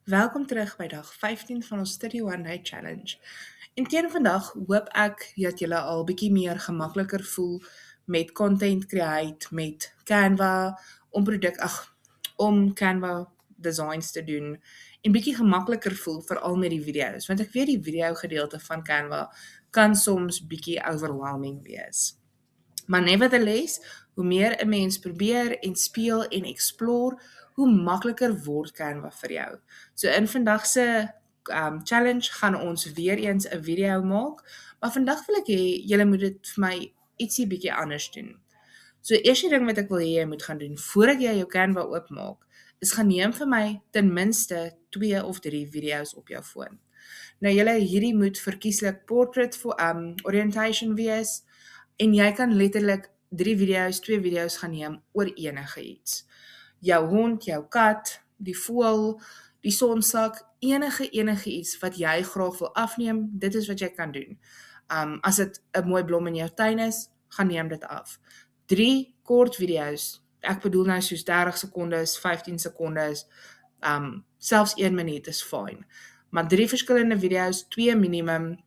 Welkom terug by dag 15 van ons 31 Day Challenge. En teen vandag hoop ek dat julle al bietjie meer gemakliker voel met content create met Canva, om Canva designs te doen en bietjie gemakliker voel veral met die video's, want ek weet die video gedeelte van Canva kan soms bietjie overwhelming wees. Maar nevertheless, hoe meer 'n mens probeer en speel en explore, hoe makliker word Canva vir jou. So in vandag se challenge gaan ons weer eens 'n video maak, maar vandag wil ek hê julle moet dit vir my ietsie bietjie anders doen. So eerste ding wat ek wil hê jy moet gaan doen voordat jy jou Canva oopmaak, is gaan neem vir my ten minste 2 of 3 video's op jou foon. Nou julle hierdie moet verkieslik portrait for orientation wees en jy kan letterlik 3 video's, 2 video's gaan neem oor enige iets. Jou hond, jou kat, die voël, die sonsak, enige iets wat jy graag wil afneem, dit is wat jy kan doen. As dit 'n mooi blom in jou tuin is, gaan neem dit af. 3 kort video's. Ek bedoel nou soos 30 sekondes, 15 sekondes, selfs 1 minuut is fyn. Maar 3 verskillende video's, 2 minimum,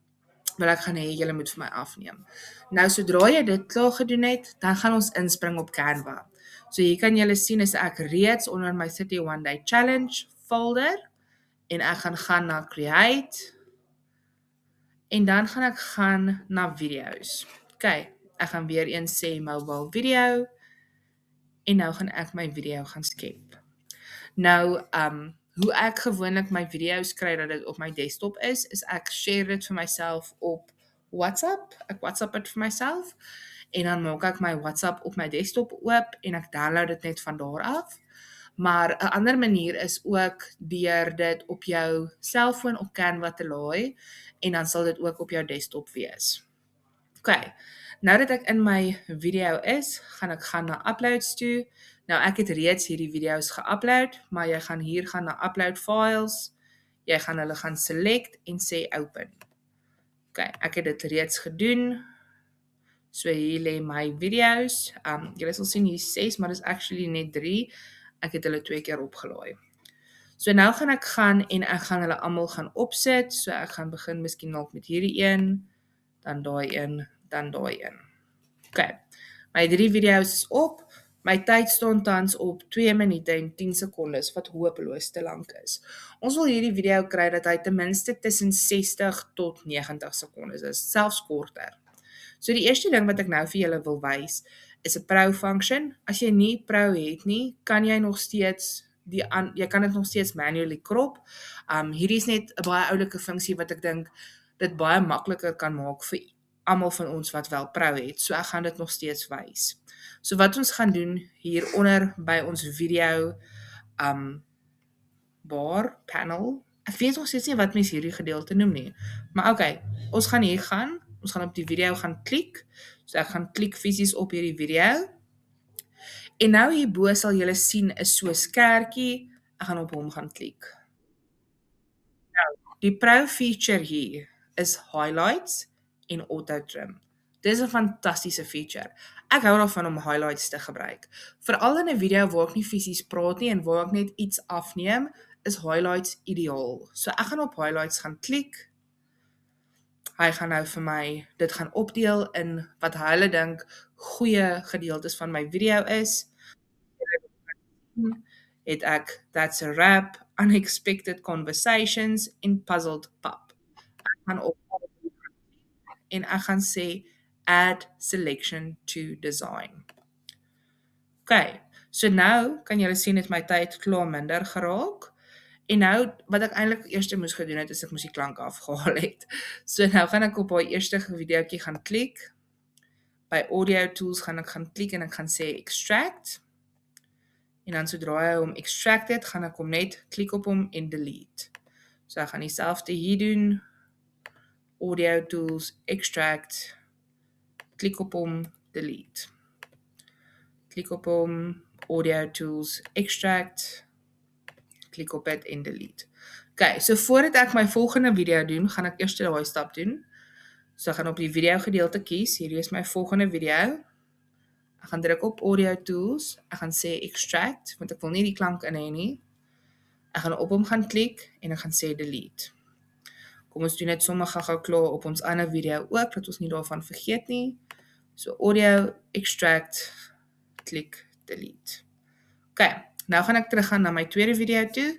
wil ek gaan hê julle moet vir my afneem. Nou sodra jy dit klaar gedoen het, dan gaan ons inspring op Canva. So hier kan julle sien is ek reeds onder my 31 Day Challenge folder en ek gaan na Create en dan gaan ek gaan na video's. OK, ek gaan weer eens sê mobile video en nou gaan ek my video gaan skep. Nou, hoe ek gewoonlik my video's kry dat dit op my desktop is ek share dit vir myself op WhatsApp. Ek WhatsApp dit vir myself en dan maak ek my WhatsApp op my desktop oop en ek download dit net van daar af. Maar 'n ander manier is ook deur dit op jou selfoon op Canva te laai en dan sal dit ook op jou desktop wees. OK. Nou dat ek in my video is, gaan ek gaan na uploads toe. Nou ek het reeds hierdie video's geupload, maar jy gaan hier gaan na upload files. Jy gaan hulle gaan select en sê open. OK, ek het dit reeds gedoen. So hier lê my video's. Julle sal sien hier 6, maar dis actually net 3. Ek het hulle 2 keer opgelaai. So nou gaan ek gaan en ek gaan hulle almal gaan opsit. So ek gaan begin miskien dalk met hierdie een, dan daai een, dan daai een. OK. My 3 video's is op. My tyd staan tans op 2 minute en 10 sekondes wat hopeloos te lank is. Ons wil hierdie video kry dat hy ten minste tussen 60 tot 90 sekondes is, selfs korter. So die eerste ding wat ek nou vir julle wil wys is 'n Pro function. As jy nie Pro het nie, kan jy nog steeds jy kan dit nog steeds manually crop. Hierdie is net 'n baie oulike funksie wat ek dink dit baie makliker kan maak vir almal van ons wat wel Pro het. So ek gaan dit nog steeds wys. So wat ons gaan doen hieronder by ons video bar panel. Ek weet nog steeds nie wat mens hierdie gedeelte noem nie. Maar okay, ons gaan hier gaan. Ons gaan op die video gaan klik. So ek gaan klik fisies op hierdie video. En nou hierbo sal julle sien is so 'n skertjie. Ek gaan op hom gaan klik. Nou, die Pro feature hier is highlights en auto trim. Dis 'n fantastiese feature. Ek hou daarvan om highlights te gebruik. Veral in 'n video waar ek nie fisies praat nie en waar ek net iets afneem, is highlights ideaal. So ek gaan op highlights gaan klik. Hy gaan nou vir my dit gaan opdeel in wat hulle dink goeie gedeeltes van my video is. Het ek That's a Wrap, Unexpected Conversations en Puzzled Pup. Ek gaan op en ek gaan sê Add Selection to Design. OK, so nou kan julle sien het my tyd klaar minder geraak. En nou, wat ek eintlik eers moes gedoen het, is ek moes die klank afgehaal het. So nou gaan ek op daai eerste videoetjie gaan klik. By Audio Tools gaan ek gaan klik en ek gaan sê Extract. En dan sodra hy hom extract het, gaan ek hom net klik op hom en delete. So ek gaan dieselfde hier doen. Audio Tools, Extract, klik op hom, delete. Klik op hom, Audio Tools, Extract, klik op dit en delete. OK, so voordat ek my volgende video doen, gaan ek eers daai stap doen. So ek gaan op die video gedeelte kies. Hierdie is my volgende video. Ek gaan druk op Audio Tools. Ek gaan sê Extract, want ek wil nie die klank in hê nie. Ek gaan op hom gaan klik en ek gaan sê delete. Kom ons doen dit sommer gou klaar op ons ander video ook, dat ons nie daarvan vergeet nie. So audio, extract, klik, delete. OK, nou gaan ek teruggaan na my tweede video toe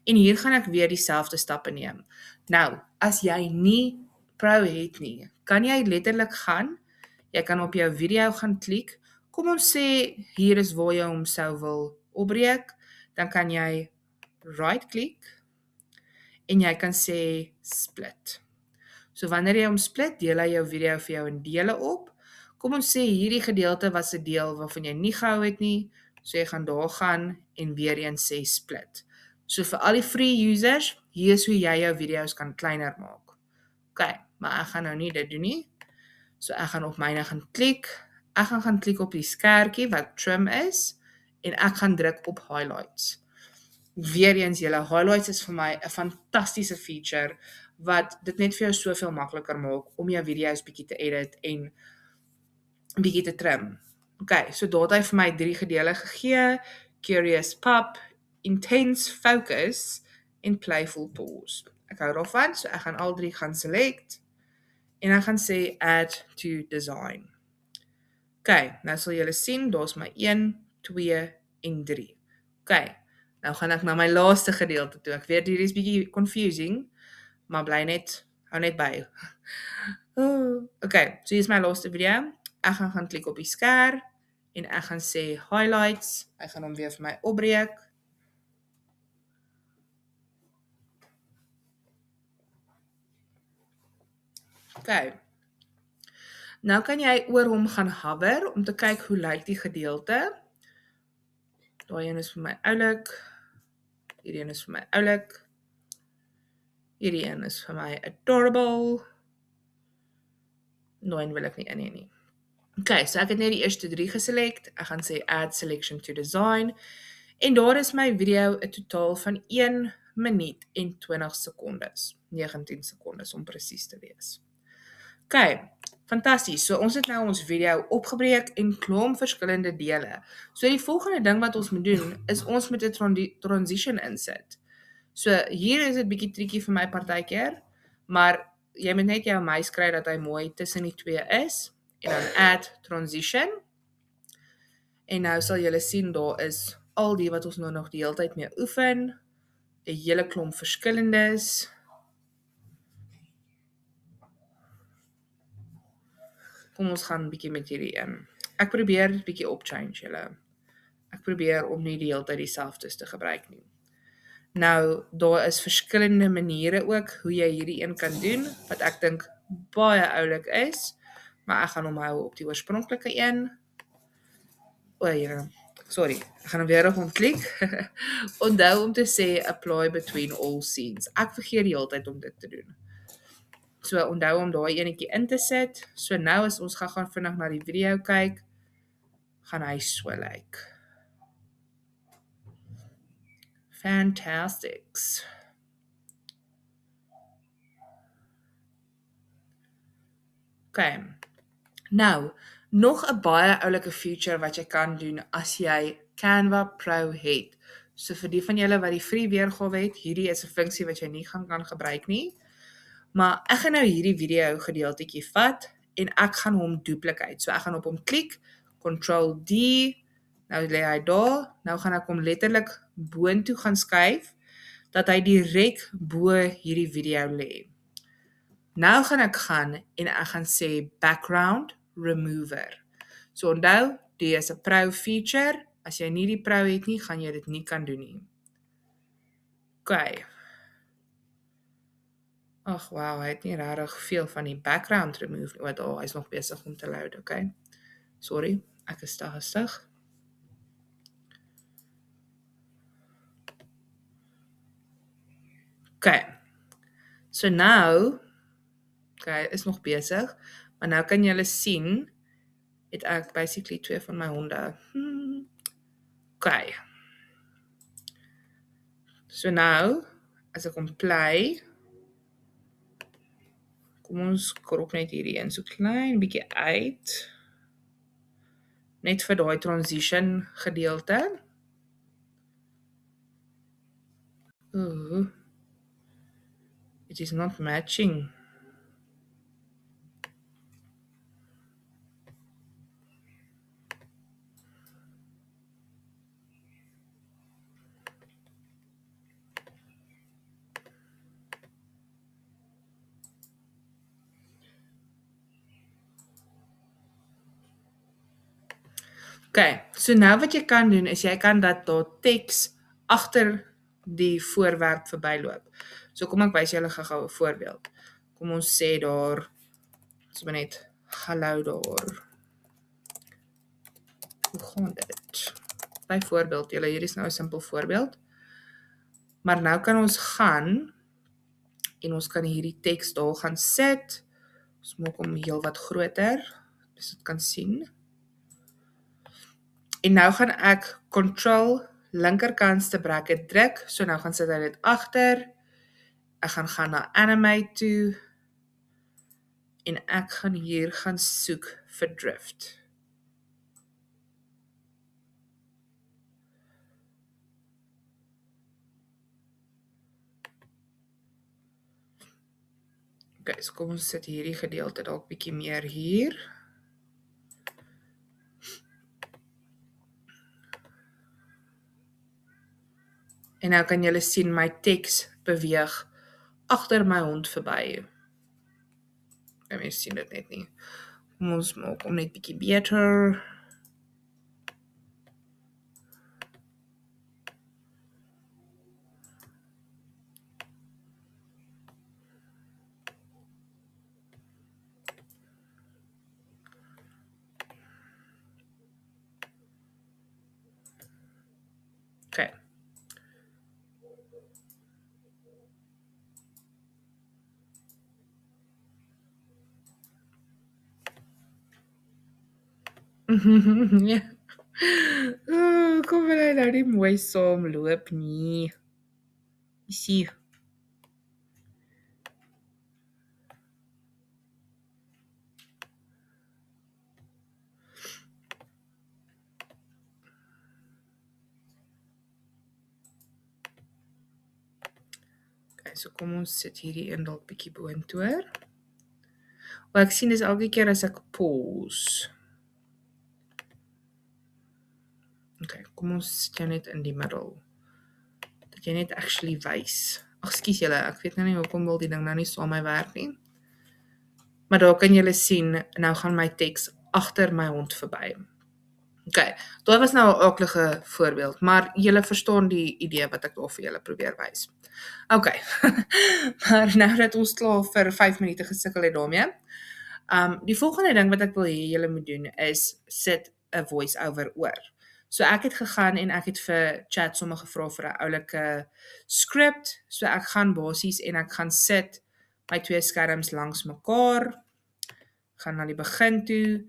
en hier gaan ek weer dieselfde stappe neem. Nou, as jy nie Pro het nie, kan jy letterlik gaan, jy kan op jou video gaan klik, kom ons sê hier is waar jy hom sou wil opbreek, dan kan jy right klik en jy kan sê split. So wanneer jy hom split, deel hy jou video vir jou in dele op. Kom ons sê hierdie gedeelte was 'n deel waarvan jy nie gehou het nie, so jy gaan daar gaan en weer eens sê split. So vir al die free users, hier is hoe jy jou video's kan kleiner maak. OK, maar ek gaan nou nie dit doen nie. So ek gaan op myne gaan klik. Ek gaan klik op die skertjie wat trim is en ek gaan druk op highlights. Weereens julle, highlights is vir my 'n fantastiese feature wat dit net vir jou soveel makliker maak om jou video's bietjie te edit en bietjie te trim. OK, so daar het hy vir my 3 gedele gegee: Curious Pup, Intense Focus en Playful Pause. Ek hou daarvan, so ek gaan al 3 gaan select en ek gaan sê add to design. OK, nou sal julle sien, daar's my 1, 2 en 3. OK, nou gaan ek na my laaste gedeelte toe. Ek weet hier is bietjie confusing, maar bly net, hou net by. OK, so hier is my laaste video. Ek gaan klik op die skerm en ek gaan sê highlights. Ek gaan hom weer vir my opbreek. OK. Nou kan jy oor hom gaan hover om te kyk hoe lyk die gedeelte. Daai een is vir my oulik. Hierdie een is vir my oulik. Hierdie een is vir my adorable. Nou een wil ek nie in hê nie. OK, so ek het net die eerste 3 geselect. Ek gaan sê add selection to design. En daar is my video 'n totaal van 1 minuut en 20 sekondes. 19 sekondes om presies te wees. OK, fantasties. So ons het nou ons video opgebreek in klomp verskillende dele. So die volgende ding wat ons moet doen is ons moet 'n transition insit. So hier is dit bietjie triekie vir my partykeer, maar jy moet net jou muis kry dat hy mooi tussen die 2 is en dan add transition. En nou sal julle sien daar is al die wat ons nou nog die hele tyd mee oefen, 'n hele klomp verskillendes. Kom ons gaan bietjie met hierdie een. Ek probeer bietjie opchange julle. Ek probeer om nie die hele tyd dieselfdes te gebruik nie. Nou, daar is verskillende maniere ook hoe jy hierdie een kan doen, wat ek dink baie oulik is, maar ek gaan hom hou op die oorspronklike een. Sorry, ek gaan hom weer op hom klik. Onthou om te sê apply between all scenes. Ek vergeet die hele tyd om dit te doen. So onthou om daai enetjie in te sit. So nou as ons gaan vinnig na die video kyk, gaan hy so lyk. Fantastics. OK. Nou, nog 'n baie oulike feature wat jy kan doen as jy Canva Pro het. So vir die van julle wat die free weergawe het, hierdie is 'n funksie wat jy nie gaan kan gebruik nie. Maar ek gaan nou hierdie video gedeeltetjie vat en ek gaan hom duplicate. So ek gaan op hom klik, Ctrl D, nou lê hy daar. Nou gaan ek hom letterlik boontoe gaan skuif dat hy direk bo hierdie video lê. Nou gaan ek gaan en ek gaan sê background remover. So onthou, dit is 'n Pro feature. As jy nie die Pro het nie, gaan jy dit nie kan doen nie. OK. Ag wow, hy het nie regtig veel van die background remove nie. Hy is nog besig om te load, OK. Sorry, ek is te hastig. OK. So nou, OK, is nog besig, maar nou kan julle sien het ek basically 2 van my honde. OK. So nou, as ek hom play, kom ons krop net hierdie een so klein bietjie uit. Net vir daai transition gedeelte. Ooh, it is not matching. Okay, so nou wat jy kan doen is jy kan dat daar teks agter die voorwerp verbyloop. So kom ek wys julle gou-gou 'n voorbeeld. Kom ons sê daar, sommer net hallo daar. Hoe gaan dit? Byvoorbeeld, julle hier is nou 'n simpel voorbeeld. Maar nou kan ons gaan en ons kan hierdie teks daar gaan sit. Ons maak hom heelwat groter, dus dit kan sien. En nou gaan ek control linkerkantste bracket druk, so nou gaan sit hy dit agter. Ek gaan na animate toe en ek gaan hier gaan soek vir drift. Okay, so kom ons sit hierdie gedeelte dalk bietjie meer hier. En nou kan julle sien my teks beweeg agter my hond verby. En mens sien dit net nie. Kom ons maak hom net bietjie beter. Okay. Ja. Kom maar nou nie mooi saam loop nie. Sien. Okay, so kom ons sit hierdie een dalk bietjie boontoe. Wat ek sien is elke keer as ek pause. Okay, kom ons sit jou net in die middel. Dat jy net actually wys. Ag, skus julle, ek weet nou nie hoekom wil die ding nou nie saam my werk nie. Maar daar kan julle sien, nou gaan my teks agter my hond verby. Okay, dit was nou 'n aardige voorbeeld, maar julle verstaan die idee wat ek daar vir julle probeer wys. Okay. Maar nou dat ons klaar vir 5 minute gesukkel het daarmee. Die volgende ding wat ek wil hê julle moet doen is sit 'n voice-over oor. So ek het gegaan en ek het vir chat sommer gevra vir 'n oulike script. So ek gaan basies en ek gaan sit my twee skerms langs mekaar. Gaan na die begin toe,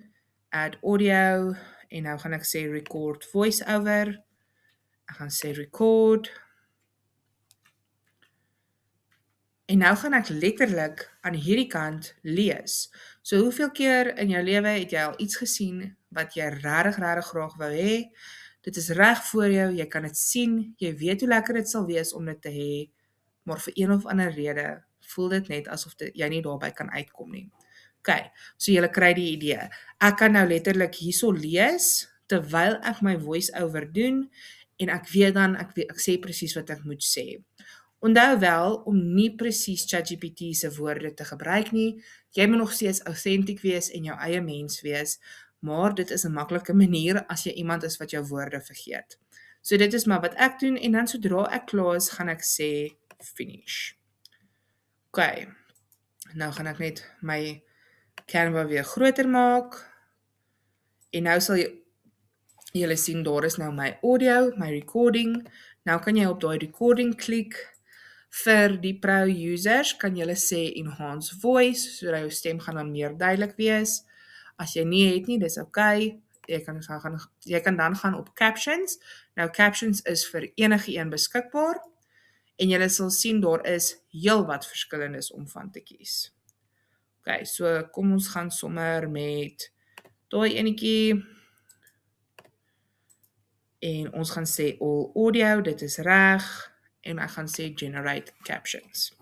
add audio en nou gaan ek sê record voice-over. Ek gaan sê record. En nou gaan ek letterlik aan hierdie kant lees. So hoeveel keer in jou lewe het jy al iets gesien wat jy regtig graag wou hê? Dit is reg voor jou, jy kan dit sien, jy weet hoe lekker dit sal wees om dit te hê, maar vir een of ander rede voel dit net asof jy nie daarby kan uitkom nie. Okay, so julle kry die idee. Ek kan nou letterlik hierso lees terwyl ek my voice-over doen en ek weet dan ek sê presies wat ek moet sê. Onthou wel om nie presies ChatGPT se woorde te gebruik nie. Jy moet nog steeds autentiek wees en jou eie mens wees, maar dit is 'n maklike manier as jy iemand is wat jou woorde vergeet. So dit is maar wat ek doen en dan sodra ek klaar is, gaan ek sê finish. Okay. Nou gaan ek net my Canva weer groter maak. En nou sal julle sien daar is nou my audio, my recording. Nou kan jy op daai recording klik. Vir die pro users kan jy sê enhance voice, sodat jou stem gaan dan meer duidelik wees. As jy nie het nie, dis okay. Jy kan dan gaan op captions. Nou captions is vir enige een beskikbaar en jy sal sien daar is heelwat verskillendes om van te kies. Okay, so kom ons gaan sommer met daai enetjie en ons gaan sê all audio, dit is reg en ek gaan sê generate captions.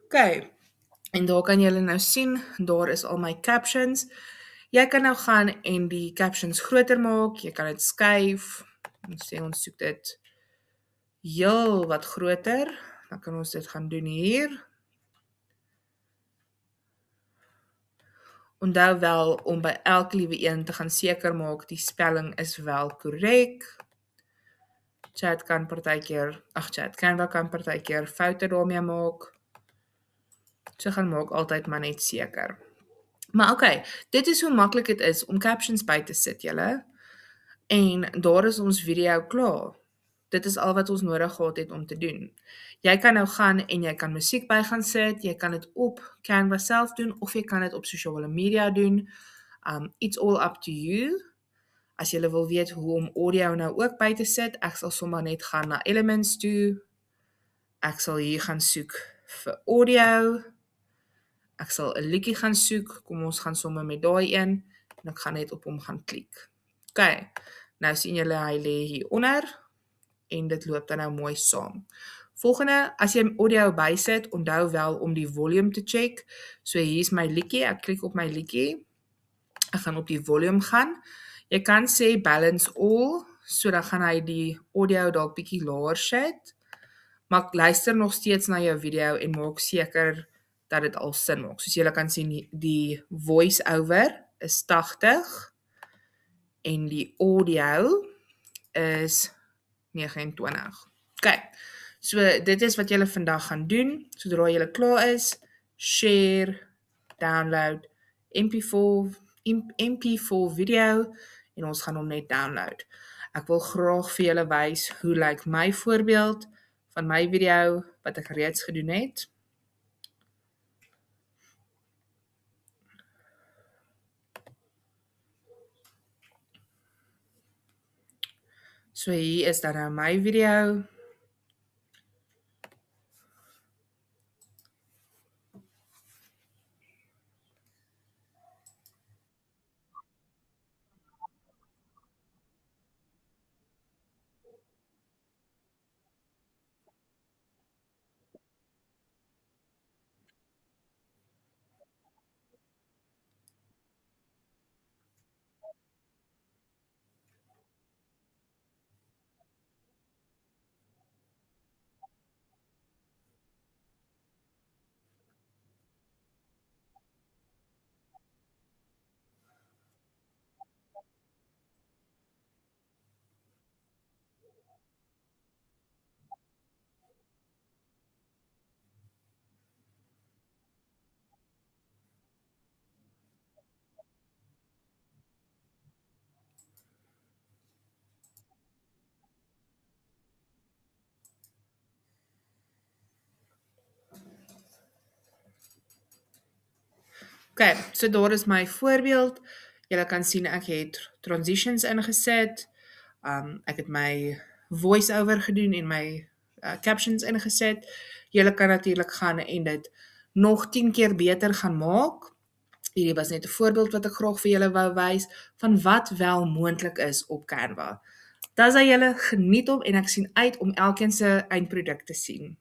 Okay, en daar kan julle nou sien, daar is al my captions. Jy kan nou gaan en die captions groter maak, jy kan dit skuif. Ons sê ons soek dit heel wat groter. Dan kan ons dit gaan doen hier. Onthou wel om by elke liewe een te gaan seker maak die spelling is wel korrek. Canva kan partykeer foute daarmee maak. So gaan maak altyd maar net seker. Maar okay, dit is hoe maklik dit is om captions by te sit julle. En daar is ons video klaar. Dit is al wat ons nodig gehad het om te doen. Jy kan nou gaan en jy kan musiek by gaan sit, jy kan dit op Canva self doen of jy kan dit op sosiale media doen. It's all up to you. As jy wil weet hoe om audio nou ook by te sit, ek sal sommer net gaan na Elements toe. Ek sal hier gaan soek vir audio. Ek sal 'n liedjie gaan soek. Kom ons gaan sommer met daai een en ek gaan net op hom gaan klik. Okay. Nou sien julle hy lê hier onder en dit loop dan nou mooi saam. Volgende, as jy audio bysit, onthou wel om die volume te check. So hier is my liedjie, ek klik op my liedjie. Ek gaan op die volume gaan. Jy kan sê balance all, so dan gaan hy die audio dalk bietjie laer sit. Maar ek luister nog steeds na jou video en maak seker dat dit al sin maak. Soos julle kan sien, die voice over is 80 en die audio is 29. Okay, so dit is wat julle vandag gaan doen. Sodra julle klaar is, share, download, MP4 video en ons gaan hom net download. Ek wil graag vir julle wys hoe lyk my voorbeeld van my video wat ek reeds gedoen het. So hier is dan nou my video. Okay, so daar is my voorbeeld. Julle kan sien ek het transitions ingesit. Ek het my voice-over gedoen en my captions ingesit. Julle kan natuurlik gaan en dit nog 10 keer beter gaan maak. Hierdie was net 'n voorbeeld wat ek graag vir julle wou wys van wat wel moontlik is op Canva. Dis dat julle geniet hom en ek sien uit om elkeen se eindproduk te sien.